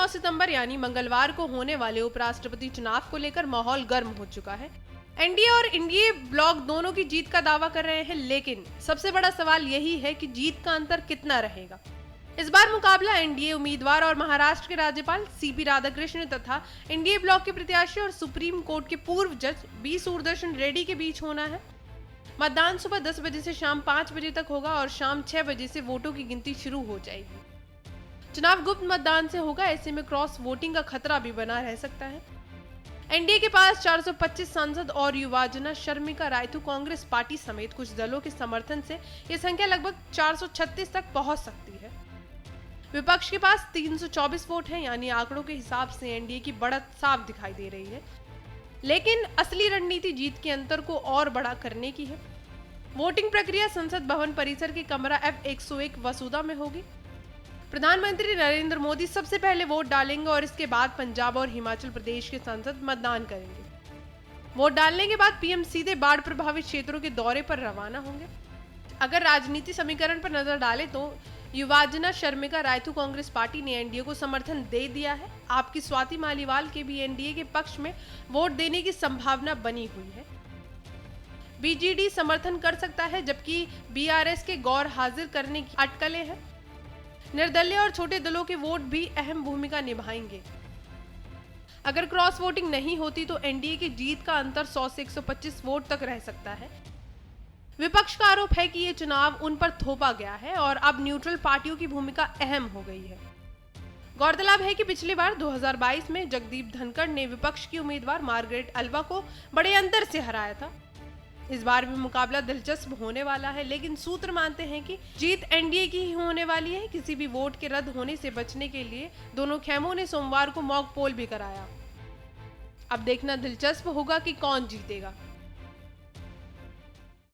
9 सितंबर यानी मंगलवार को होने वाले उपराष्ट्रपति चुनाव को लेकर माहौल गर्म हो चुका है। एनडीए और एनडीए ब्लॉक दोनों की जीत का दावा कर रहे हैं, लेकिन सबसे बड़ा सवाल यही है कि जीत का अंतर कितना रहेगा। इस बार मुकाबला एनडीए उम्मीदवार और महाराष्ट्र के राज्यपाल सीपी राधाकृष्णन तथा एनडीए ब्लॉक के प्रत्याशी और सुप्रीम कोर्ट के पूर्व जज बी सुदर्शन रेड्डी के बीच होना है। मतदान सुबह 10 बजे से शाम 5 बजे तक होगा और शाम 6 बजे से वोटों की गिनती शुरू हो जाएगी। चुनाव गुप्त मतदान से होगा, ऐसे में क्रॉस वोटिंग का खतरा भी बना रह सकता है। एनडीए के पास 425 सांसद और युवाजना शर्मिका रायथू कांग्रेस पार्टी समेत कुछ दलों के समर्थन से यह संख्या लगभग 436 तक पहुंच सकती है। विपक्ष के पास 324 वोट हैं, यानी आंकड़ों के हिसाब से एनडीए की बढ़त साफ दिखाई दे रही है। लेकिन असली रणनीति जीत के अंतर को और बड़ा करने की है। वोटिंग प्रक्रिया संसद भवन परिसर के कमरा F101 वसुधा में होगी। प्रधानमंत्री नरेंद्र मोदी सबसे पहले वोट डालेंगे और इसके बाद पंजाब और हिमाचल प्रदेश के सांसद मतदान करेंगे। वोट डालने के बाद पीएम सीधे बाढ़ प्रभावित क्षेत्रों के दौरे पर रवाना होंगे। अगर राजनीति समीकरण पर नजर डालें तो युवाजना शर्मिका रायथू कांग्रेस पार्टी ने एनडीए को समर्थन दे दिया है। आपकी स्वाति मालीवाल के भी एनडीए के पक्ष में वोट देने की संभावना बनी हुई है। बीजेडी समर्थन कर सकता है, जबकि बीआरएस के गौर हाजिर करने की अटकलें हैं। निर्दलीय और छोटे दलों के वोट भी अहम भूमिका निभाएंगे। अगर क्रॉस वोटिंग नहीं होती तो एनडीए की जीत का अंतर 100 से 125 वोट तक रह सकता है। विपक्ष का आरोप है कि ये चुनाव उन पर थोपा गया है और अब न्यूट्रल पार्टियों की भूमिका अहम हो गई है। गौरतलब है कि पिछली बार 2022 में जगदीप धनखड़ ने विपक्ष की उम्मीदवार मार्गरेट अल्वा को बड़े अंतर से हराया था। इस बार भी मुकाबला दिलचस्प होने वाला है, लेकिन सूत्र मानते हैं कि जीत एनडीए की ही होने वाली है। किसी भी वोट के रद्द होने से बचने के लिए दोनों खेमों ने सोमवार को मॉक पोल भी कराया। अब देखना दिलचस्प होगा कि कौन जीतेगा।